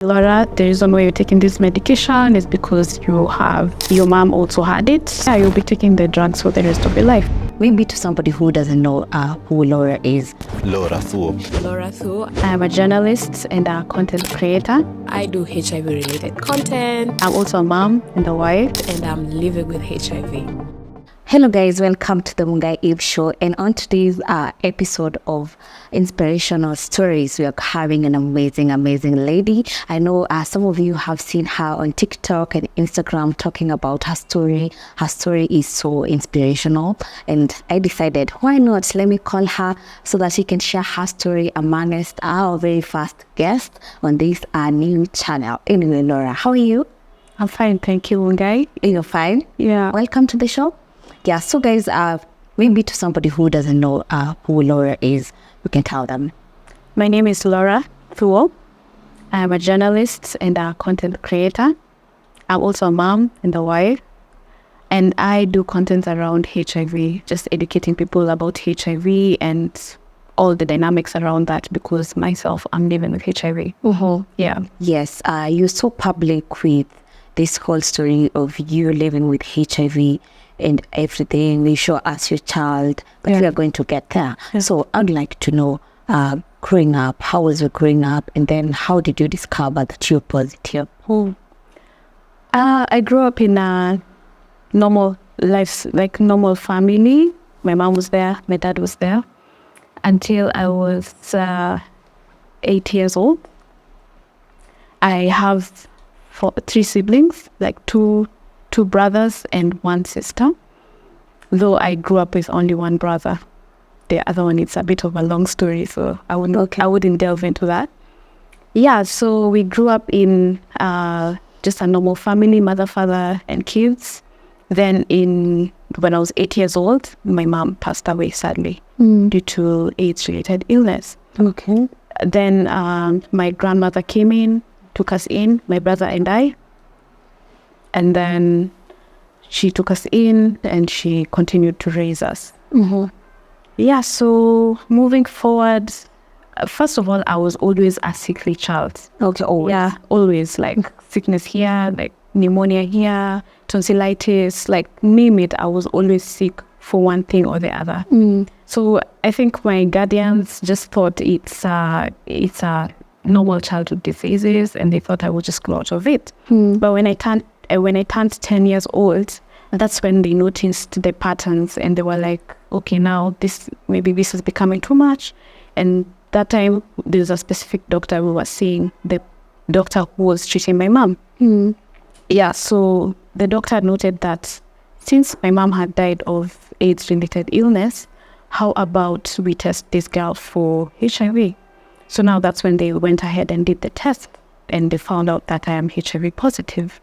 Laura, the reason why you're taking this medication is because your mom also had it. Yeah, you'll be taking the drugs for the rest of your life. Maybe to somebody who doesn't know who Laura is. Laura Thuo. Laura Thuo. I'm a journalist and a content creator. I do HIV-related content. I'm also a mom and a wife. And I'm living with HIV. Hello guys, welcome to the Mungai Eve show, and on today's episode of Inspirational Stories, we are having an amazing lady. I know some of you have seen her on TikTok and Instagram talking about her story. Her story is so inspirational, and I decided, why not, let me call her so that she can share her story amongst our very first guest on this new channel. Anyway, Laura, how are you? I'm fine, thank you, Mungai. You're fine? Yeah. Welcome to the show. Yeah, so guys, maybe to somebody who doesn't know who Laura is, we can tell them. My name is Laura Thuo. I'm a journalist and a content creator. I'm also a mom and a wife. And I do content around HIV, just educating people about HIV and all the dynamics around that, because myself, I'm living with HIV. Mm-hmm. Yeah. Yes, you're so public with this whole story of you living with HIV and everything. You show us your child, but we are going to get there. Yeah. So I'd like to know, growing up, how was your growing up, and then how did you discover that you're positive? I grew up in a normal life, like normal family. My mom was there, my dad was there, until I was 8 years old. I have 3 siblings, like two brothers and 1 sister, though I grew up with only 1 brother. The other one, it's a bit of a long story, so I wouldn't delve into that. Yeah, so we grew up in just a normal family, mother, father, and kids. Then when I was 8 years old, my mom passed away sadly due to AIDS-related illness. Okay. Then my grandmother came in, took us in, my brother and I. And then she took us in and she continued to raise us. Mm-hmm. Yeah, so moving forward, first of all, I was always a sickly child. Okay, always. Yeah, always, like sickness here, like pneumonia here, tonsillitis, like name it, I was always sick for one thing or the other. So I think my guardians just thought it's a normal childhood diseases, and they thought I would just grow out of it. But when I turned 10 years old, that's when they noticed the patterns, and they were like, okay, now this is becoming too much. And that time there's a specific doctor we were seeing, the doctor who was treating my mom. Yeah, so the doctor noted that since my mom had died of AIDS-related illness, how about we test this girl for HIV? So now that's when they went ahead and did the test, and they found out that I am HIV positive.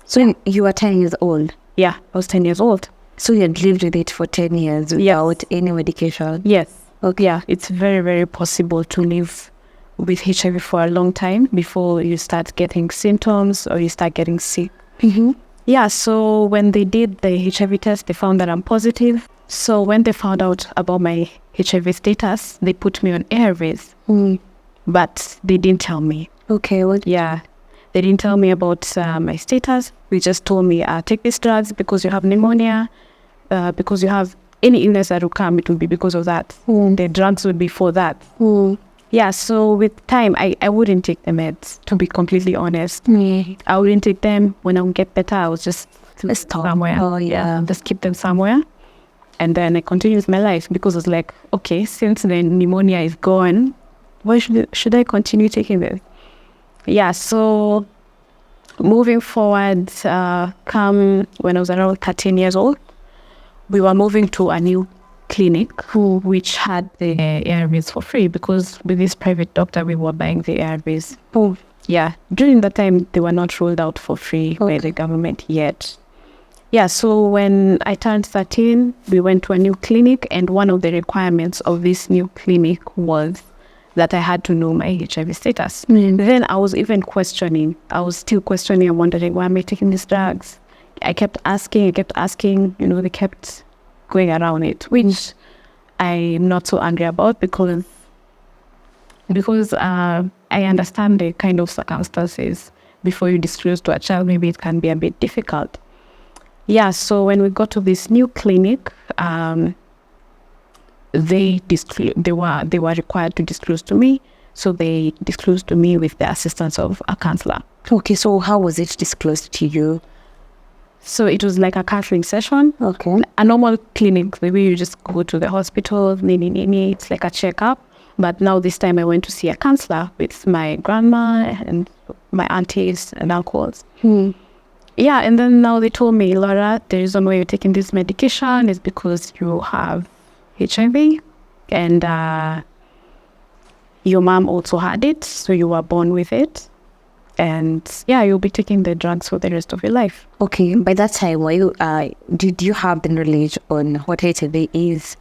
So you were 10 years old? Yeah, I was 10 years old. So you had lived with it for 10 years without any medication? Yes. Okay. Yeah, it's very, very possible to live with HIV for a long time before you start getting symptoms or you start getting sick. Yeah, so when they did the HIV test, they found that I'm positive. So when they found out about my HIV status, they put me on ARVs. But they didn't tell me. Okay, what? Yeah, they didn't tell me about my status. They just told me, take these drugs because you have pneumonia, because you have any illness that will come, it will be because of that. The drugs would be for that. Yeah, so with time, I wouldn't take the meds, to be completely honest. I wouldn't take them. When I would get better, I would just stop somewhere. Oh, yeah. Just keep them somewhere. And then I continue with my life, because it's like, okay, since the pneumonia is gone, why should I continue taking this? Yeah, so moving forward, come when I was around 13 years old, we were moving to a new clinic which had the ARVs for free, because with this private doctor, we were buying the ARVs. Yeah, during that time, they were not rolled out for free by the government yet. Yeah, so when I turned 13, we went to a new clinic, and one of the requirements of this new clinic was that I had to know my HIV status. Then I was even questioning. I was still questioning and wondering, why am I taking these drugs? I kept asking, they kept going around it, which I'm not so angry about, because I understand the kind of circumstances before you disclose to a child. Maybe it can be a bit difficult. Yeah, so when we got to this new clinic, they were required to disclose to me. So they disclosed to me with the assistance of a counselor. Okay, so how was it disclosed to you? So it was like a counseling session. Okay. A normal clinic, the way you just go to the hospital, it's like a checkup. But now this time I went to see a counselor with my grandma and my aunties and uncles. Yeah, and then now they told me, Laura, the reason why you're taking this medication is because you have HIV, and your mom also had it, so you were born with it. And yeah, you'll be taking the drugs for the rest of your life. Okay, by that time, were you, did you have the knowledge on what HIV is?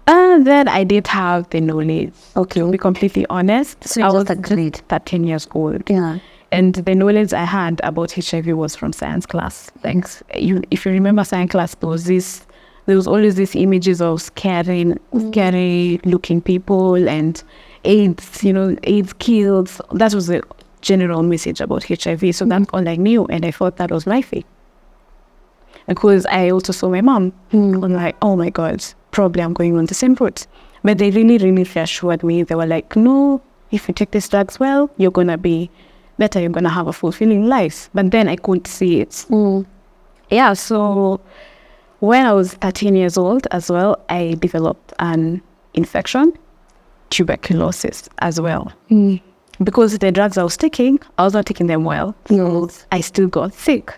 Then I did have the knowledge. Okay. To be completely honest, So I you was just agreed. 13 years old. Yeah. And the knowledge I had about HIV was from science class. Like, if you remember science class, there was always these images of scary looking people, and AIDS, AIDS kills. That was the general message about HIV. So that's all I knew, and I thought that was my fate. Because I also saw my mom. I'm like, oh my God, probably I'm going on the same route. But they really, really reassured me. They were like, no, if you take these drugs well, you're going to be better. You're going to have a fulfilling life. But then I couldn't see it. Yeah, so when I was 13 years old as well, I developed an infection, tuberculosis as well. Because the drugs I was not taking them well. So I still got sick.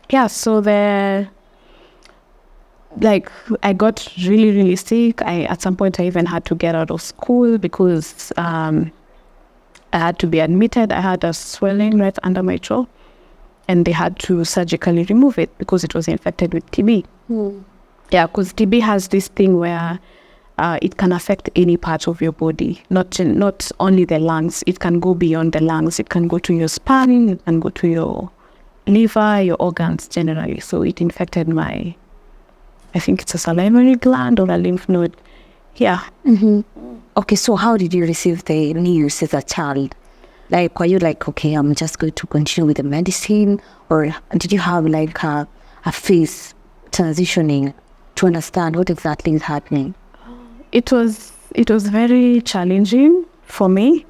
Yeah, so I got really, really sick. At some point I even had to get out of school because I had to be admitted. I had a swelling right under my jaw, and they had to surgically remove it because it was infected with TB. Yeah, because TB has this thing where it can affect any part of your body, not only the lungs. It can go beyond the lungs. It can go to your spine. It can go to your liver, your organs generally. So it infected I think it's a salivary gland or a lymph node. Yeah. Okay, so how did you receive the news as a child? Like, were you like, okay, I'm just going to continue with the medicine? Or did you have like a phase transitioning to understand what exactly is happening? It was very challenging for me.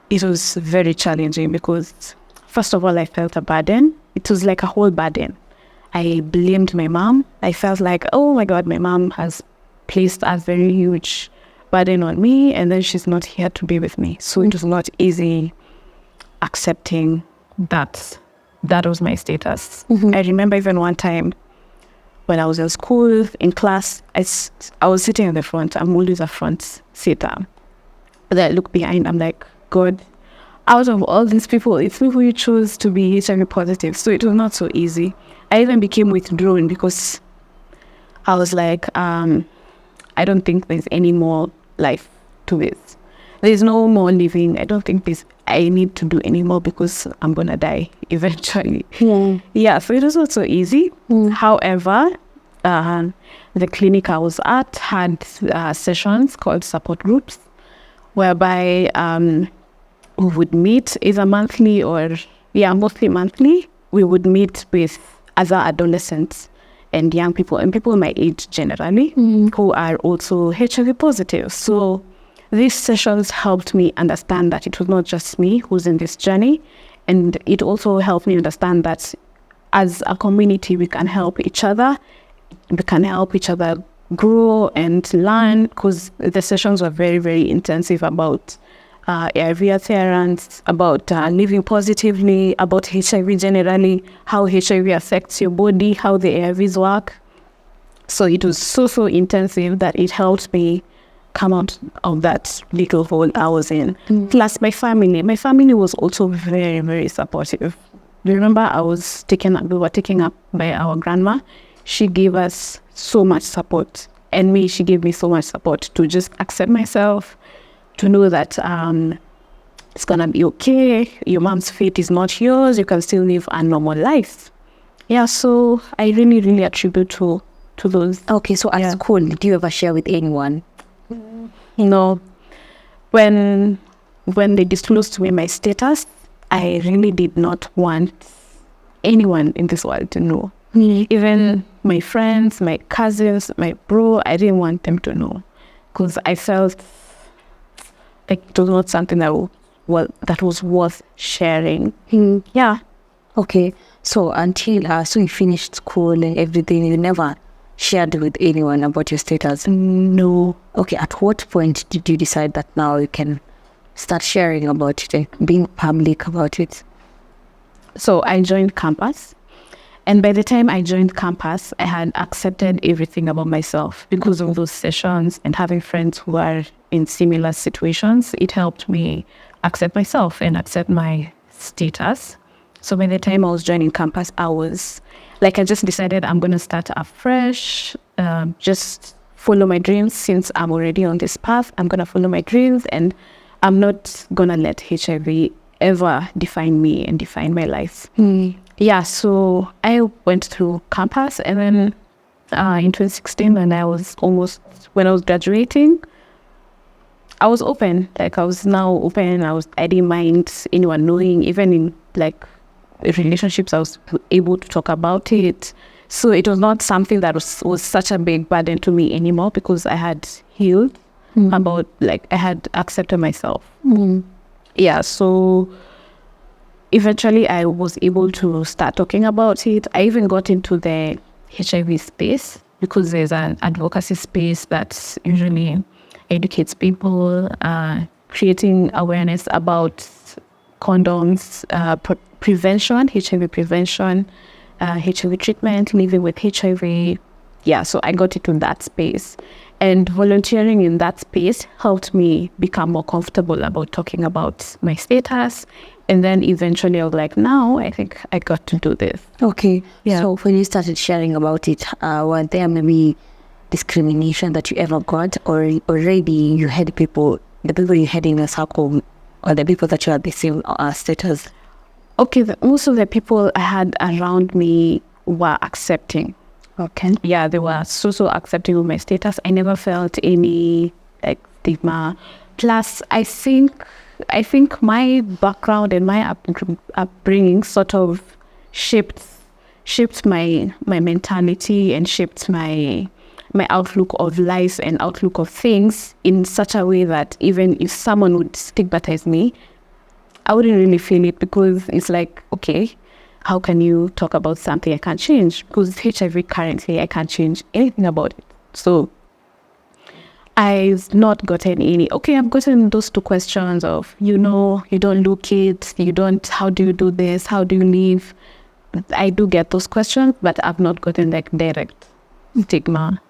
It was very challenging because, first of all, I felt a burden. It was like a whole burden. I blamed my mom. I felt like, oh my God, my mom has placed a very huge burden on me, and then she's not here to be with me. So it was not easy accepting that was my status. I remember even one time when I was in school, in class, I was sitting in the front. I'm always a front seater. But then I look behind, I'm like, God, out of all these people, it's me who you chose to be HIV positive. So it was not so easy. I even became withdrawn because I was like, I don't think there's any more life to this. There's no more living. I don't think I need to do anymore because I'm going to die eventually. Yeah, so it was not so easy. However, the clinic I was at had sessions called support groups, whereby we would meet either monthly or, mostly monthly. We would meet with other adolescents and young people, and people my age generally, who are also HIV positive. So these sessions helped me understand that it was not just me who's in this journey, and it also helped me understand that as a community, we can help each other. We can help each other grow and learn, because the sessions were very, very intensive about ARV adherence, about living positively, about HIV generally, how HIV affects your body, how the ARVs work. So it was so intensive that it helped me come out of that little hole I was in. Plus my family was also very, very supportive. Remember, we were taken up by our grandma. She gave us so much support, and she gave me so much support to just accept myself, to know that it's gonna be okay. Your mom's fate is not yours. You can still live a normal life. Yeah, so I really, really attribute to those. Okay, so at school, did you ever share with anyone? No, when they disclosed to me my status, I really did not want anyone in this world to know. Even my friends, my cousins, my bro, I didn't want them to know, because I felt like it was not something that was worth sharing. Yeah. Okay, so until so you finished school and everything, you never shared with anyone about your status? No. Okay, at what point did you decide that now you can start sharing about it, like being public about it? So I joined campus. And by the time I joined campus, I had accepted everything about myself because of those sessions and having friends who are in similar situations. It helped me accept myself and accept my status. So by the time I was joining campus, I just decided I'm going to start afresh, just follow my dreams. Since I'm already on this path, I'm going to follow my dreams, and I'm not going to let HIV ever define me and define my life. Yeah, so I went through campus, and then in 2016, when I was graduating, I was open. Like, I was now open. I didn't mind anyone knowing. Even in like relationships, I was able to talk about it. So it was not something that was such a big burden to me anymore, because I had healed about, like, I had accepted myself. Yeah, so eventually I was able to start talking about it. I even got into the HIV space, because there's an advocacy space that usually educates people, creating awareness about condoms, prevention, HIV prevention, HIV treatment, living with HIV. Yeah, so I got into that space. And volunteering in that space helped me become more comfortable about talking about my status. And then eventually I was like, now I think I got to do this. Okay. Yeah. So when you started sharing about it, were there maybe discrimination that you ever got, or already you had the people you had in your circle, or the people that you had the same status? Okay, most of the people I had around me were accepting. Okay. Yeah, they were so accepting of my status. I never felt any like stigma. Plus, I think my background and my upbringing sort of shaped my mentality and shaped my outlook of life and outlook of things in such a way that even if someone would stigmatize me, I wouldn't really feel it, because it's like, okay, how can you talk about something I can't change? Because HIV currently, I can't change anything about it. So I've not gotten any. Okay, I've gotten those two questions of, you don't look it, how do you do this? How do you live? I do get those questions, but I've not gotten like direct stigma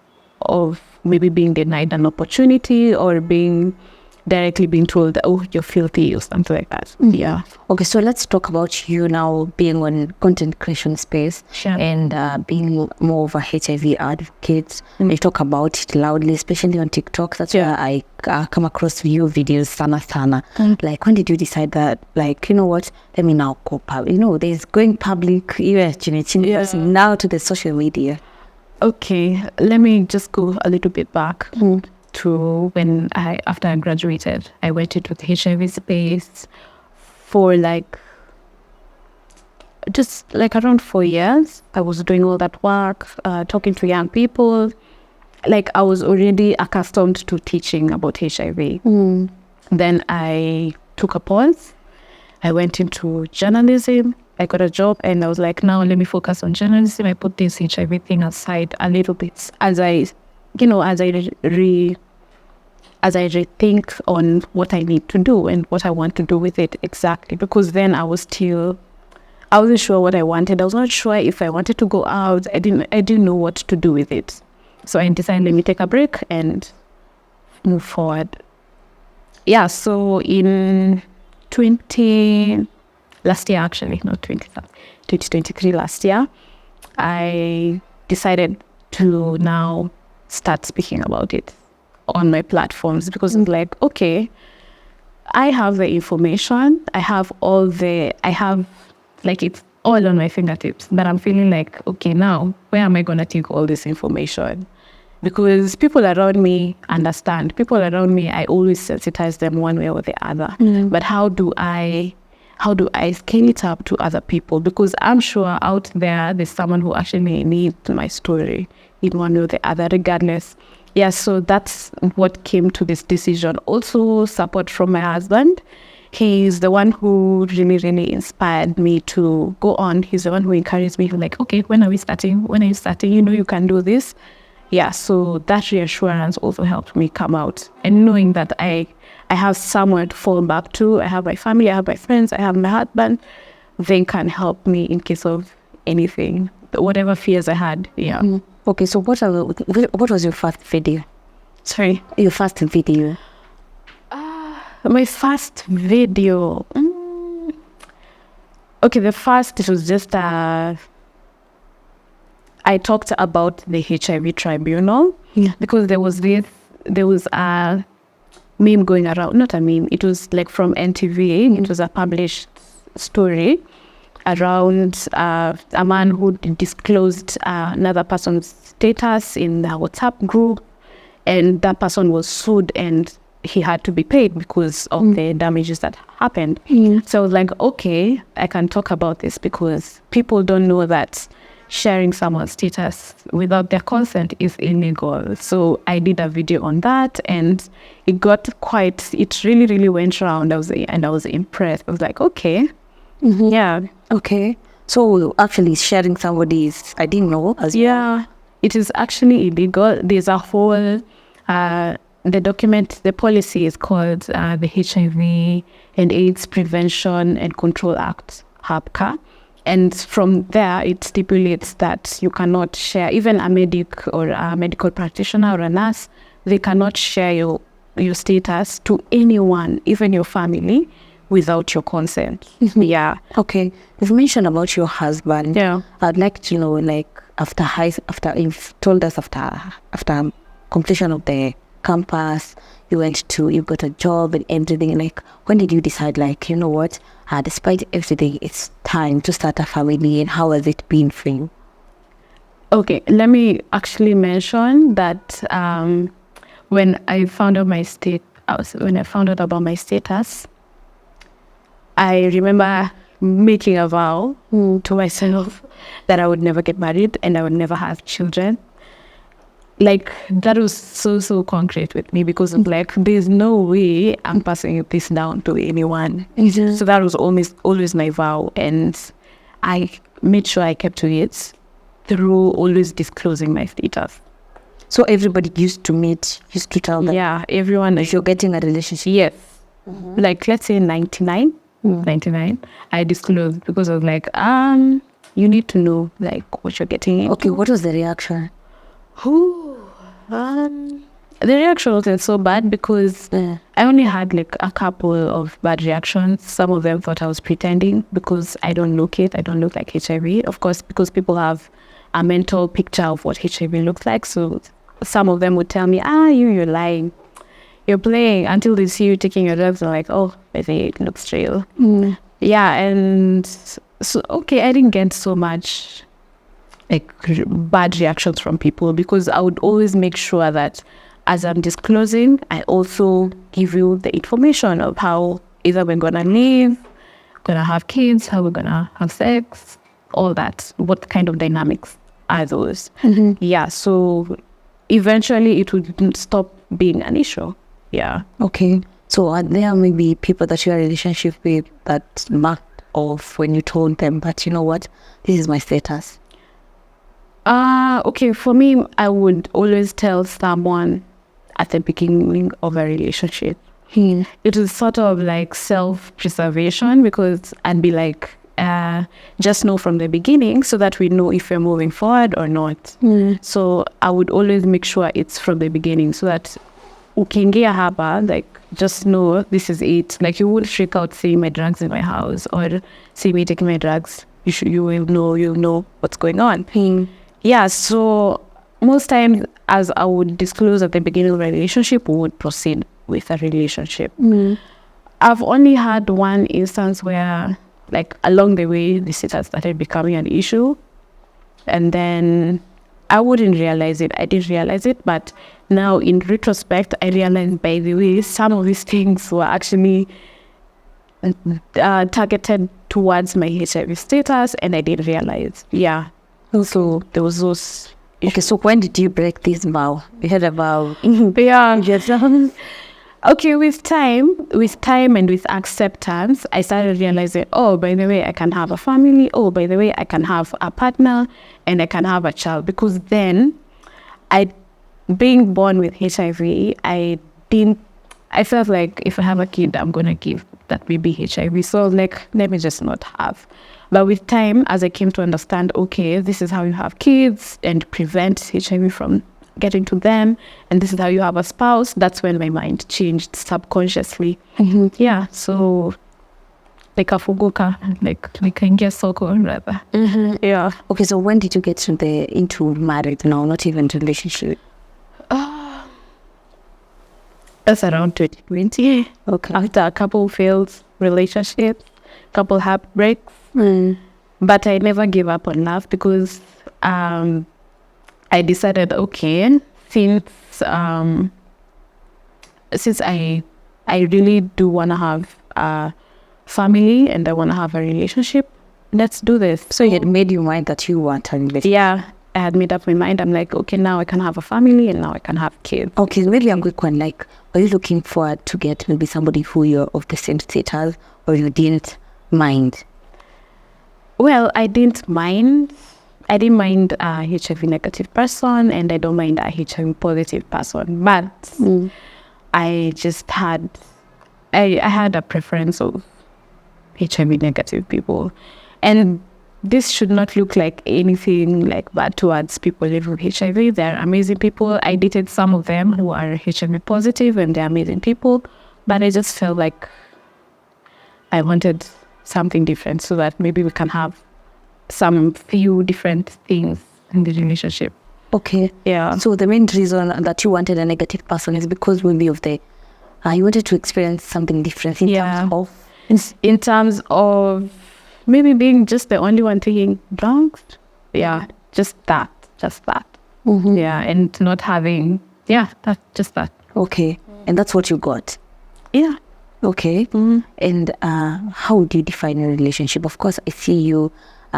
of maybe being denied an opportunity, or directly being told that, oh, you're filthy, or something like that. Yeah. Okay, so let's talk about you now being on content creation space. Sure. And being more of a HIV advocate. You talk about it loudly, especially on TikTok. That's where I come across your videos sana. Like, when did you decide that, like, you know what, let me now go public? There's going public, now to the social media. Okay, let me just go a little bit back to when after I graduated. I went into the HIV space for just around 4 years. I was doing all that work, talking to young people. Like, I was already accustomed to teaching about HIV. Then I took a pause. I went into journalism. I got a job, and I was like, now let me focus on journalism. I put this HIV thing aside a little bit as I rethink on what I need to do and what I want to do with it exactly. Because then I wasn't sure what I wanted. I was not sure if I wanted to go out. I didn't know what to do with it. So I decided, let me take a break and move forward. Yeah, so in 2023 last year, I decided to now start speaking about it on my platforms, because it's like, okay, I have the information, it's all on my fingertips, but I'm feeling like, okay, now where am I going to take all this information? because people around me understand. People around me, I always sensitize them one way or the other. But how do I scale it up to other people? Because I'm sure out there's someone who actually needs my story in one way or the other, regardless. Yeah, so that's what came to this decision. Also, support from my husband. He's the one who really, really inspired me to go on. He's the one who encouraged me, like, okay, when are you starting? You can do this. Yeah, so that reassurance also helped me come out. And knowing that I have someone to fall back to. I have my family, I have my friends, I have my husband. They can help me in case of anything, whatever fears I had. Yeah. Okay, so what was your first video? Sorry? Your first video? My first video. Okay, it was just I talked about the HIV tribunal. Yeah. Because there was a meme going around, not a meme, it was like from NTV. It was a published story around a man who disclosed another person's status in the WhatsApp group, and that person was sued and he had to be paid because of the damages that happened. So I was like, okay, I can talk about this because people don't know that sharing someone's status without their consent is illegal. So I did a video on that, and it really, really went around. I was impressed. I was like, okay, yeah. Okay. So actually sharing somebody's, I didn't know as well. Yeah, it is actually illegal. There's a whole, the policy is called the HIV and AIDS Prevention and Control Act, HAPCA. And from there, it stipulates that you cannot share, even a medic or a medical practitioner or a nurse, they cannot share your status to anyone, even your family, without your consent. Yeah. Okay. You've mentioned about your husband. Yeah. I'd like to know, like, after you've told us after completion of the campus, you got a job and everything, like, when did you decide, like, you know what, despite everything, it's time to start a family, and how has it been for you? Okay, let me actually mention that when I found out about my status, I remember making a vow to myself that I would never get married and I would never have children. Like, that was so concrete with me, because of, like, there's no way I'm passing this down to anyone. So that was always my vow, and I made sure I kept to it through always disclosing my status. So everybody used to tell them? Yeah, everyone. If you're getting a relationship? Yes. Like, let's say 99, I disclosed, because I was like, you need to know, like, what you're getting into. Okay, what was the reaction? The reaction wasn't so bad, because I only had like a couple of bad reactions. Some of them thought I was pretending because I don't look like HIV. Of course, because people have a mental picture of what HIV looks like. So some of them would tell me, you're lying. You're playing, until they see you taking your drugs and like, oh, I think it looks real. Yeah, and so, okay, I didn't get so much like bad reactions from people, because I would always make sure that as I'm disclosing, I also give you the information of how either we're gonna live, gonna have kids, how we're gonna have sex, all that, what kind of dynamics are those. Yeah, so eventually it would stop being an issue. Yeah. Okay. So are there maybe people that you're in a relationship with that marked off when you told them, but you know what, this is my status? Okay, for me, I would always tell someone at the beginning of a relationship. It is sort of like self-preservation, because I'd be like, just know from the beginning so that we know if we're moving forward or not. So I would always make sure it's from the beginning, so that ukiingia hapa, like, just know this is it. Like, you won't freak out seeing my drugs in my house or see me taking my drugs. You'll know what's going on. Yeah, so most times, as I would disclose at the beginning of a relationship, we would proceed with a relationship. I've only had one instance where, like, along the way, the status started becoming an issue, and then I wouldn't realize it. I didn't realize it, but now in retrospect, I realized, by the way, some of these things were actually targeted towards my HIV status, and I didn't realize. Yeah. So there was those. Okay, so when did you break this vow? You had a vow. Yeah. Okay, with time and with acceptance, I started realizing, oh, by the way, I can have a family. Oh, by the way, I can have a partner and I can have a child. Because then, being born with HIV, I felt like if I have a kid, I'm going to give that baby HIV. So like, let me just not have. But with time, as I came to understand, okay, this is how you have kids and prevent HIV from getting to them, and this is how you have a spouse, that's when my mind changed subconsciously. Yeah, so like a fuguka, like nikaingia soko rather. Yeah. Okay, so when did you get into marriage now, not even relationship? That's around 2020. Okay. After a couple failed relationships, couple heartbreaks. But I never gave up on love because I decided, okay, since I really do want to have a family and I want to have a relationship, let's do this. So you had made your mind that you want a relationship? Yeah, I had made up my mind. I'm like, okay, now I can have a family and now I can have kids. Okay, maybe a quick one. Like, are you looking forward to get maybe somebody who you're of the same status, or you didn't mind? Well, I didn't mind a HIV negative person, and I don't mind a HIV positive person. But I just had a preference of HIV negative people. And this should not look like anything like bad towards people living with HIV. They're amazing people. I dated some of them who are HIV positive, and they're amazing people. But I just felt like I wanted something different so that maybe we can have some few different things in the relationship. Okay. Yeah. So the main reason that you wanted a negative person is because maybe of the you wanted to experience something different in terms of maybe being just the only one taking drugs. Yeah, just that. Yeah, and not having just that. Okay, and that's what you got. Yeah. Okay. And how do you define a relationship? Of course, I see you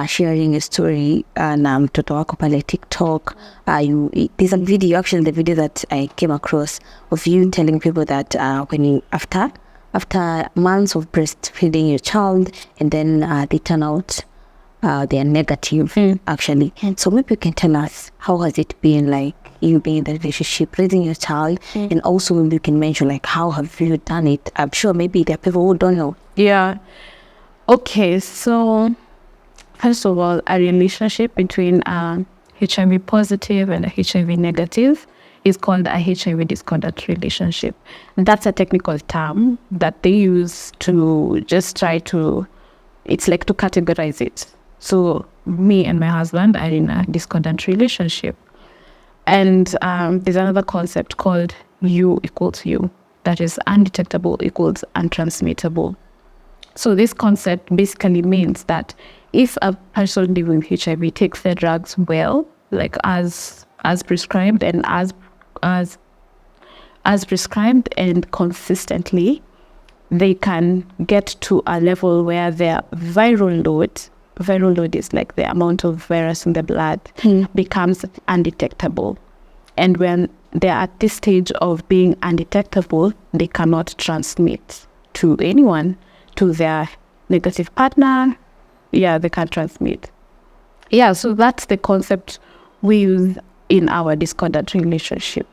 sharing a story na mtoto wako pale TikTok. There's a video, actually the video that I came across of you telling people that when you after months of breastfeeding your child, and then they turn out they are negative actually. And so maybe you can tell us, how has it been like you being in the relationship, raising your child, and also maybe you can mention like how have you done it? I'm sure maybe there are people who don't know. Yeah. Okay, so first of all, a relationship between HIV positive and a HIV negative is called a HIV discordant relationship. That's a technical term that they use to just try to, it's like to categorize it. So me and my husband are in a discordant relationship. And there's another concept called U equals U. That is undetectable equals untransmittable. So this concept basically means that if a person living with HIV takes their drugs well, like as prescribed and as prescribed and consistently, they can get to a level where their viral load is like the amount of virus in the blood, becomes undetectable. And when they're at this stage of being undetectable, they cannot transmit to anyone, to their negative partner. Yeah, they can't transmit. Yeah, so that's the concept we use in our discordant relationship.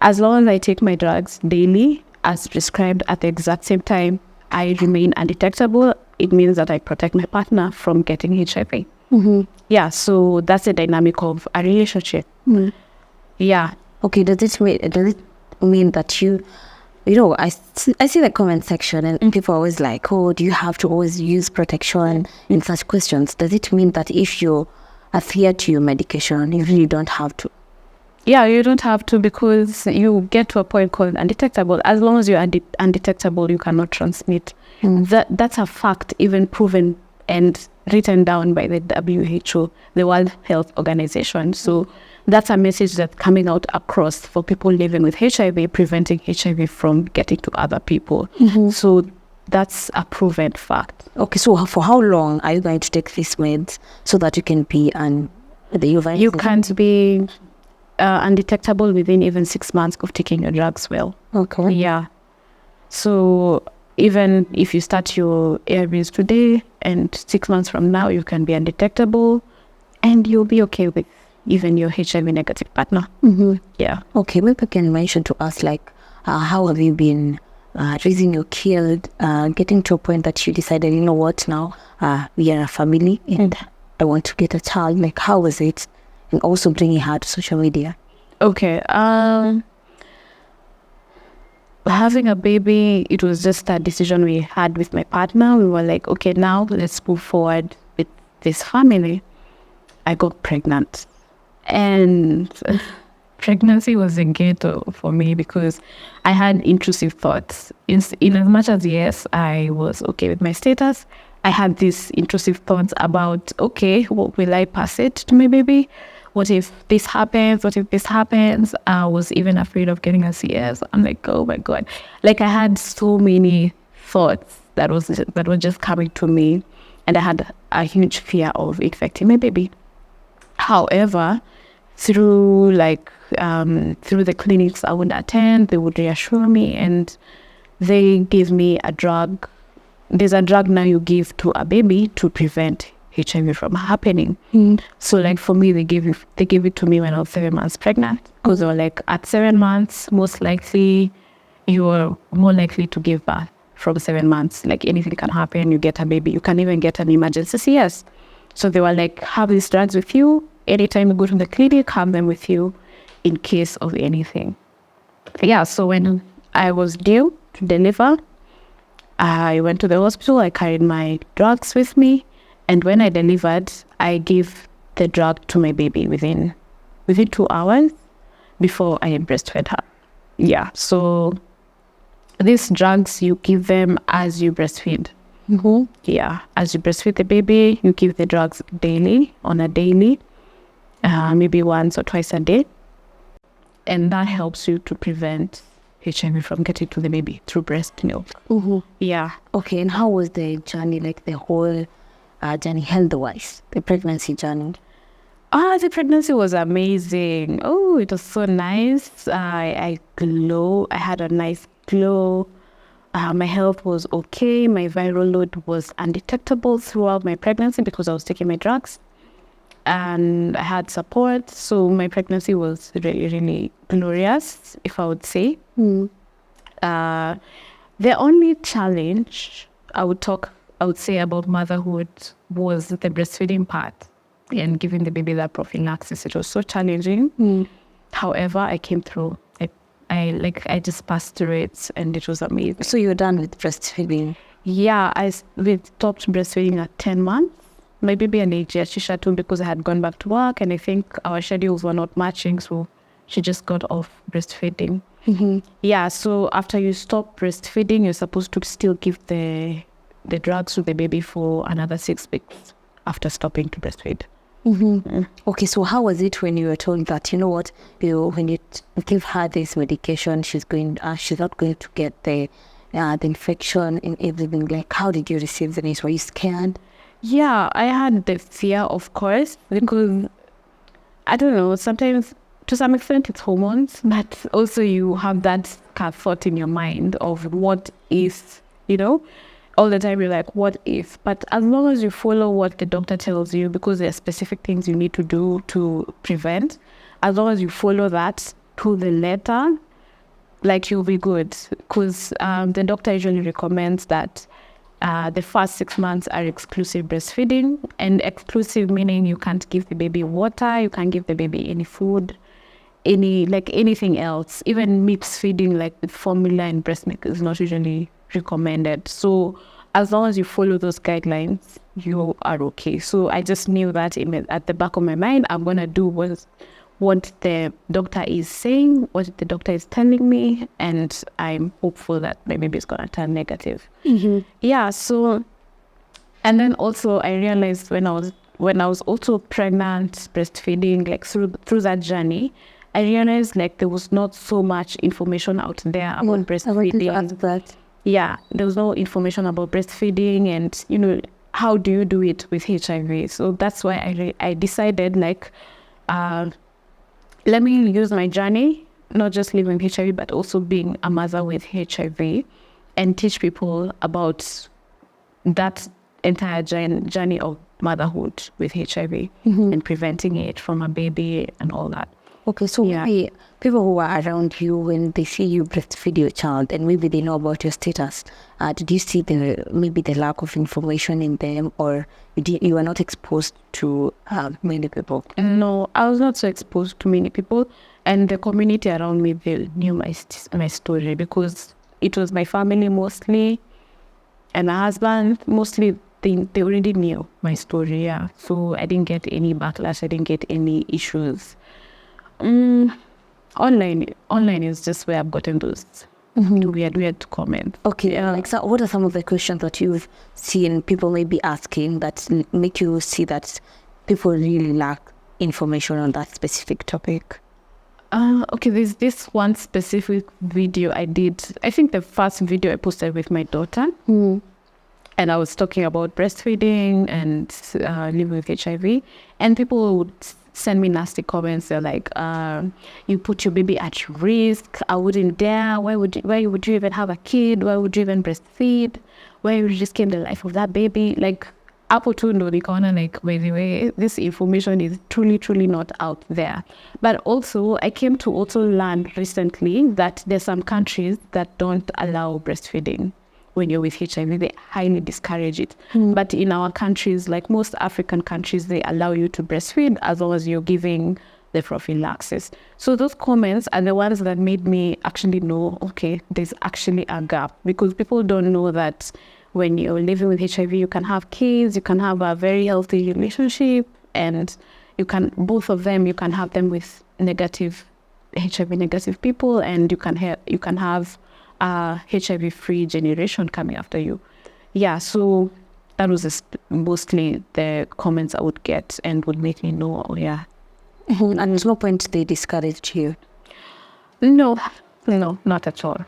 As long as I take my drugs daily, as prescribed at the exact same time, I remain undetectable. It means that I protect my partner from getting HIV. Yeah, so that's the dynamic of a relationship. Yeah. Okay, does it mean that you know, I see the comment section and people are always like, oh, do you have to always use protection in such questions? Does it mean that if you adhere to your medication, you really don't have to? Yeah, you don't have to, because you get to a point called undetectable. As long as you're undetectable, you cannot transmit. That's a fact, even proven and written down by the WHO, the World Health Organization. So that's a message that's coming out across for people living with HIV, preventing HIV from getting to other people. So that's a proven fact. Okay, so for how long are you going to take these meds so that you can be You can't be undetectable within even 6 months of taking your drugs well. Okay. Yeah. So even if you start your ARVs today and 6 months from now, you can be undetectable and you'll be okay with even your HIV negative partner. Yeah. Okay, maybe I can mention to us, like, how have you been raising your kid, getting to a point that you decided, you know what, now we are a family and I want to get a child. Like, how was it? And also bringing her to social media. Okay. Having a baby, it was just a decision we had with my partner. We were like, okay, now let's move forward with this family. I got pregnant. And pregnancy was a ghetto for me because I had intrusive thoughts. In as much as, yes, I was okay with my status, I had these intrusive thoughts about, okay, what will I pass it to my baby? What if this happens? What if this happens? I was even afraid of getting a CS. I'm like, oh my God. Like, I had so many thoughts that were just coming to me. And I had a huge fear of infecting my baby. However, through the clinics I would attend, they would reassure me and they gave me a drug. There's a drug now you give to a baby to prevent HIV from happening. So like for me, they gave it to me when I was 7 months pregnant, because they were like, at 7 months, most likely you're more likely to give birth from 7 months. Like anything can happen, you get a baby, you can even get an emergency CS. So they were like, have these drugs with you. Anytime you go to the clinic, have them with you in case of anything. Yeah, so when I was due to deliver, I went to the hospital, I carried my drugs with me. And when I delivered, I gave the drug to my baby within 2 hours before I breastfed her. Yeah, so these drugs, you give them as you breastfeed. Yeah, as you breastfeed the baby, you give the drugs daily, maybe once or twice a day. And that helps you to prevent HIV from getting to the baby through breast milk. Yeah. Okay, and how was the journey, like the whole journey health-wise, the pregnancy journey? The pregnancy was amazing. Oh, it was so nice. I glow. I had a nice glow. My health was okay. My viral load was undetectable throughout my pregnancy because I was taking my drugs. And I had support. So my pregnancy was really, really glorious, if I would say. The only challenge I would say about motherhood was the breastfeeding part and giving the baby that prophylaxis. It was so challenging. However, I came through. I just passed through it and it was amazing. So you're done with breastfeeding? Yeah, we stopped breastfeeding at 10 months. My baby and Shisha too, because I had gone back to work and I think our schedules were not matching, so she just got off breastfeeding. Yeah, so after you stop breastfeeding, you're supposed to still give the drugs to the baby for another 6 weeks after stopping to breastfeed. Okay, so how was it when you were told that, you know what, when you give her this medication, she's not going to get the infection and everything? Like, how did you receive the news? Were you scared? Yeah, I had the fear, of course, because I don't know, sometimes to some extent it's hormones, but also you have that kind of thought in your mind of what if, all the time you're like, what if? But as long as you follow what the doctor tells you, because there are specific things you need to do to prevent, as long as you follow that to the letter, like, you'll be good. Because the doctor usually recommends that the first 6 months are exclusive breastfeeding, and exclusive meaning you can't give the baby water, you can't give the baby any food, anything else. Even mixed feeding, like with formula and breast milk, is not usually recommended. So as long as you follow those guidelines, you are okay. So I just knew that at the back of my mind, I'm gonna do what the doctor is saying, what the doctor is telling me, and I'm hopeful that my baby is gonna turn negative. Yeah, so And then also I realized when I was also pregnant, breastfeeding, like through that journey, I realized like there was not so much information out there about breastfeeding. Yeah, there was no information about breastfeeding and, you know, how do you do it with HIV? So that's why I decided like, let me use my journey, not just living with HIV, but also being a mother with HIV, and teach people about that entire journey of motherhood with HIV and preventing it from a baby and all that. Okay, so maybe people who are around you, when they see you breastfeed your child and maybe they know about your status, did you see the lack of information in them, or you were not exposed to many people? No, I was not so exposed to many people, and the community around me, they knew my story because it was my family mostly, and my husband mostly. They already knew my story, yeah. So I didn't get any backlash. I didn't get any issues. Online is just where I've gotten those weird comments. Okay, like, so what are some of the questions that you've seen people may be asking that make you see that people really lack information on that specific topic? Okay, there's this one specific video I did. I think the first video I posted with my daughter. And I was talking about breastfeeding and living with HIV. And people would send me nasty comments. They're like, you put your baby at risk. I wouldn't dare. Why would you even have a kid? Why would you even breastfeed? Why would you risking the life of that baby? Like, Upto ndo nikaona, like, by the way, this information is truly not out there. But also, I came to also learn recently that there's some countries that don't allow breastfeeding. When you're with HIV, they highly discourage it. But in our countries, like most African countries, they allow you to breastfeed as long as you're giving the prophylaxis. So those comments are the ones that made me actually know, okay, there's actually a gap, because people don't know that when you're living with HIV, you can have kids, you can have a very healthy relationship, and you can have them with HIV negative people, and you can have a HIV-free generation coming after you. Yeah, so that was mostly the comments I would get and would make me know, oh yeah. And at no point they discouraged you? No, not at all.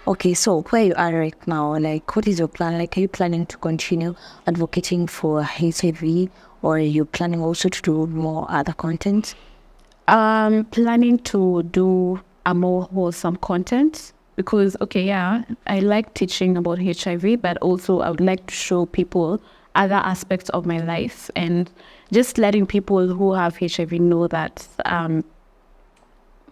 Okay, so where you are right now, like, what is your plan? Like, are you planning to continue advocating for HIV, or are you planning also to do more other content? Planning to do a more wholesome content. Because, I like teaching about HIV, but also I would like to show people other aspects of my life, and just letting people who have HIV know that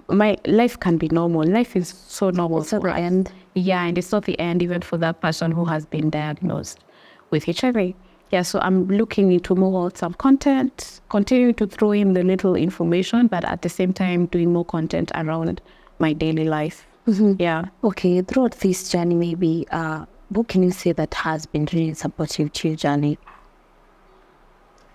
my life can be normal. Life is so normal. It's not the end. Yeah, and it's not the end even for that person who has been diagnosed with HIV. Yeah, so I'm looking into more wholesome content, continuing to throw in the little information, but at the same time doing more content around my daily life. Yeah. Okay, throughout this journey, maybe what can you say that has been really supportive to your journey?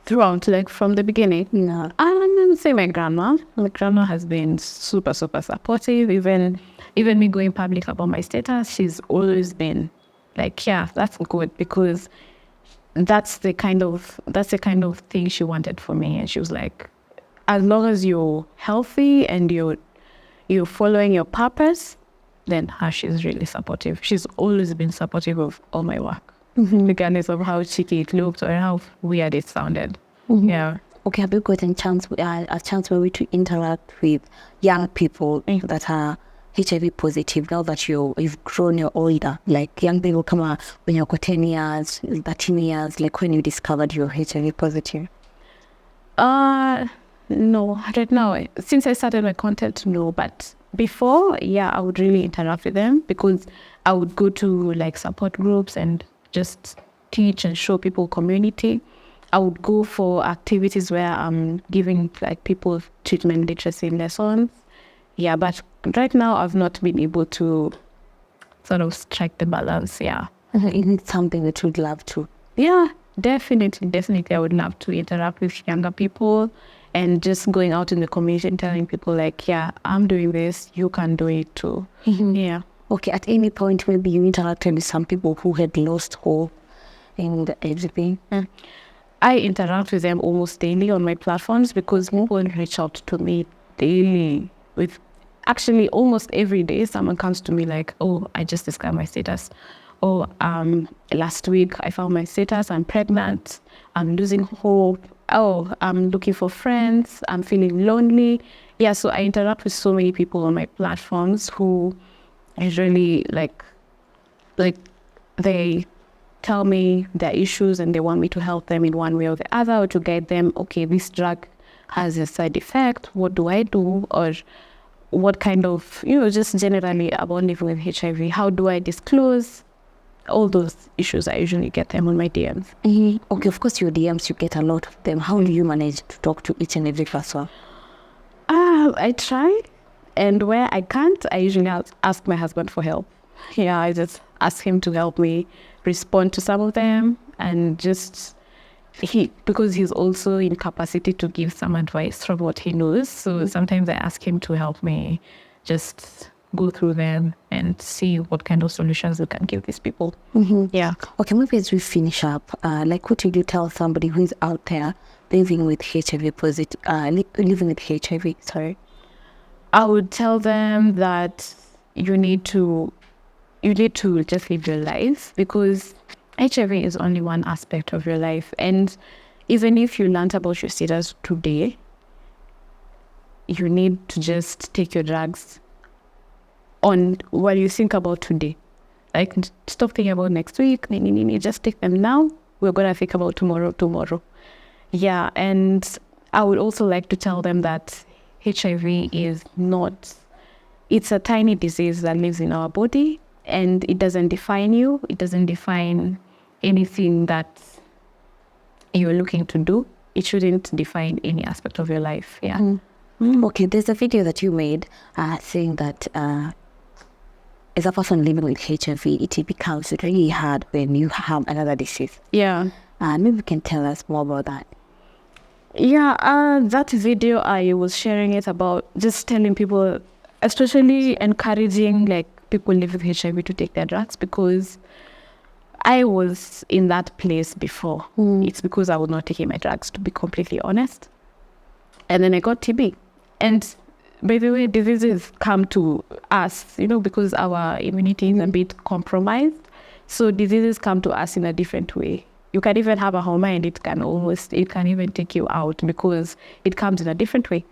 Throughout, like from the beginning? Yeah. I'm going to say my grandma. My grandma has been super supportive. Even me going public about my status, she's always been like, yeah, that's good, because that's the kind of thing she wanted for me. And she was like, as long as you're healthy and you're following your purpose, then she's really supportive. She's always been supportive of all my work, regardless of how cheeky it looked or how weird it sounded. Yeah. Okay, have you gotten a chance maybe to interact with young people that are HIV positive now that you've grown, you're older? Like, young people come out when you're 10 years, 13 years, like when you discovered you're HIV positive? No, right now, since I started my content, no, but before, yeah, I would really interact with them, because I would go to like support groups and just teach and show people community. I would go for activities where I'm giving like people treatment literacy lessons. Yeah, but right now I've not been able to sort of strike the balance. Yeah. It's something that you'd love to. Yeah, definitely. I would love to interact with younger people and just going out in the community and telling people like, yeah, I'm doing this, you can do it too. Yeah. Okay, at any point maybe you interacted with some people who had lost hope and everything? I interact with them almost daily on my platforms because people reach out to me daily with actually almost every day. Someone comes to me like, oh, I just discovered my status. Oh, last week I found my status. I'm pregnant. I'm losing hope. Oh, I'm looking for friends. I'm feeling lonely. Yeah, so I interact with so many people on my platforms who usually like they tell me their issues and they want me to help them in one way or the other, or to guide them, okay, this drug has a side effect, what do I do? Or what kind of, just generally about living with HIV, how do I disclose? All those issues, I usually get them on my DMs. Okay, of course your DMs, you get a lot of them. How do you manage to talk to each and every person? I try, and where I can't, I usually ask my husband for help. Yeah, I just ask him to help me respond to some of them, and because he's also in capacity to give some advice from what he knows. So sometimes I ask him to help me just go through them and see what kind of solutions we can give these people. Yeah. Okay, maybe as we finish up, what would you tell somebody who is out there living with HIV positive, living with HIV? Sorry. I would tell them that you need to just live your life, because HIV is only one aspect of your life. And even if you learned about your status today, you need to just take your drugs on while you think about today. Like, stop thinking about next week. Just take them now. We're going to think about tomorrow. Yeah, and I would also like to tell them that HIV is it's a tiny disease that lives in our body, and it doesn't define you. It doesn't define anything that you're looking to do. It shouldn't define any aspect of your life. Yeah. Okay, there's a video that you made saying that as a person living with HIV, it becomes really hard when you have another disease. Yeah. Maybe you can tell us more about that. Yeah, that video, I was sharing it about just telling people, especially encouraging people living with HIV to take their drugs, because I was in that place before. It's because I was not taking my drugs, to be completely honest. And then I got TB. And by the way, diseases come to us, because our immunity is a bit compromised. So diseases come to us in a different way. You can even have a homa and it can even take you out because it comes in a different way.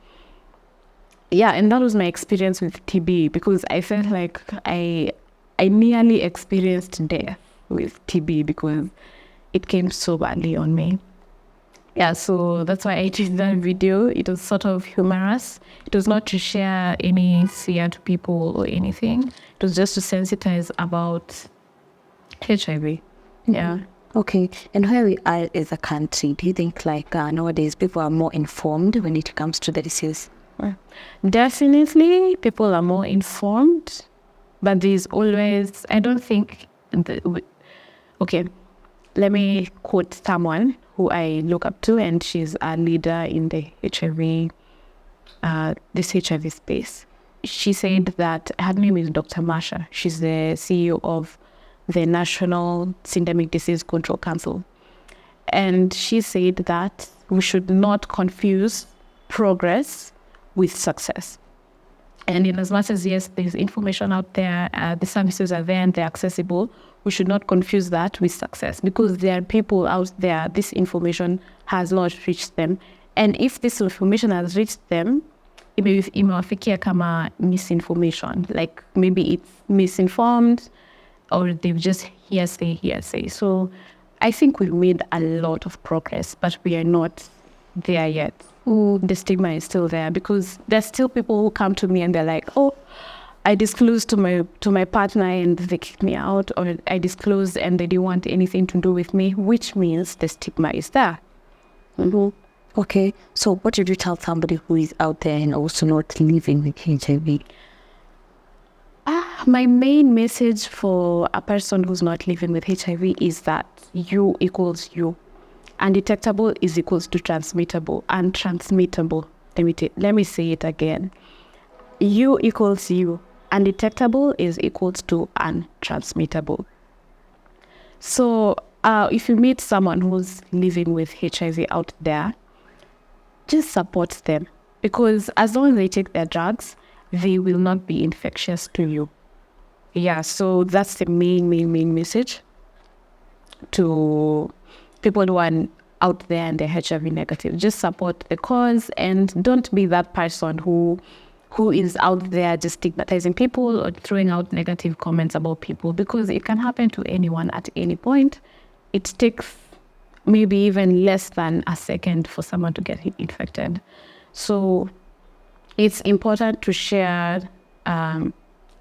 Yeah, and that was my experience with TB, because I felt like I nearly experienced death with TB because it came so badly on me. Yeah, so that's why I did that video. It was sort of humorous. It was not to share any fear to people or anything. It was just to sensitize about HIV. Yeah. Okay, and where we are as a country, do you think nowadays people are more informed when it comes to the disease? Definitely, people are more informed, but there's always, I don't think, okay, let me quote someone who I look up to, and she's a leader in the HIV, this HIV space. She said that, her name is Dr. Marsha. She's the CEO of the National Syndemic Disease Control Council. And she said that we should not confuse progress with success. And in as much as, yes, there's information out there, the services are there and they're accessible, we should not confuse that with success, because there are people out there, this information has not reached them. And if this information has reached them, imewafikia kama misinformation, like maybe it's misinformed or they've just hearsay. So I think we've made a lot of progress, but we are not there yet. The stigma is still there, because there's still people who come to me and they're like, oh, I disclosed to my partner and they kicked me out, or I disclosed and they didn't want anything to do with me, which means the stigma is there. Okay, so what did you tell somebody who is out there and also not living with HIV? My main message for a person who's not living with HIV is that you equals you. Undetectable is equals to transmittable. Untransmittable. Let me say it again. You equals you. Undetectable is equals to untransmittable. So if you meet someone who's living with HIV out there, just support them, because as long as they take their drugs, they will not be infectious to you. Yeah, so that's the main message to people who are out there and they're HIV negative. Just support the cause and don't be that person who is out there just stigmatizing people or throwing out negative comments about people, because it can happen to anyone at any point. It takes maybe even less than a second for someone to get infected. So it's important to share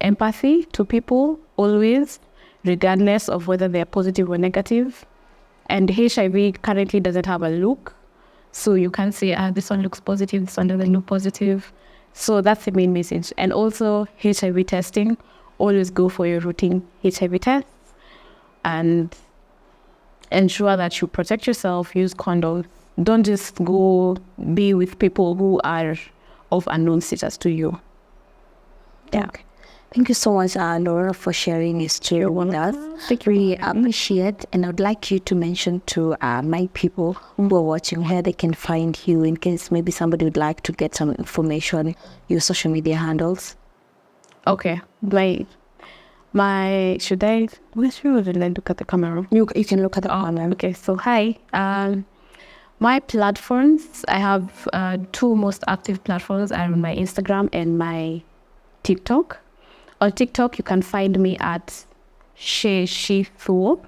empathy to people always, regardless of whether they're positive or negative. And HIV currently doesn't have a look. So you can't say, this one looks positive, this one doesn't look positive. So that's the main message. And also HIV testing, always go for your routine HIV tests and ensure that you protect yourself, use condoms. Don't just go be with people who are of unknown status to you. Yeah. Okay. Thank you so much, Laura, for sharing your story with us. Really appreciate, and I'd like you to mention to my people who are watching where they can find you in case maybe somebody would like to get some information, your social media handles. Okay. My should I look at the camera? You can look at the camera. Okay, so hi. My platforms, I have two most active platforms are my Instagram and my TikTok. On TikTok, you can find me at Sheshi Thuo.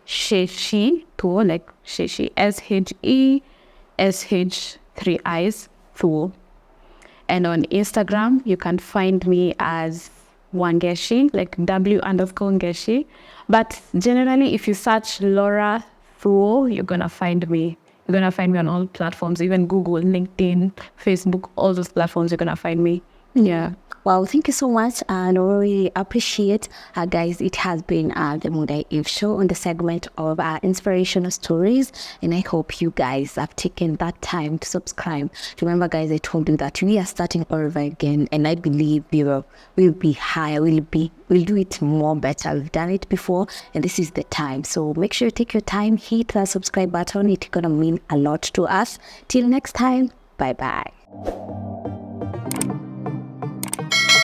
Sheshi Thuo, like Sheshi, SHE, 3 I's, Thuo. And on Instagram, you can find me as Wangeshi, like W_Ngeshi. But generally, if you search Laura Thuo, you're gonna find me. You're gonna find me on all platforms, even Google, LinkedIn, Facebook, all those platforms. You're gonna find me. Yeah. Wow, thank you so much, and I really appreciate, guys. It has been the Mungai Eve Show on the segment of inspirational stories, and I hope you guys have taken that time to subscribe. Remember, guys, I told you that we are starting over again, and I believe we'll be higher. We'll do it more better. We've done it before, and this is the time. So make sure you take your time, hit that subscribe button. It's gonna mean a lot to us. Till next time, bye bye.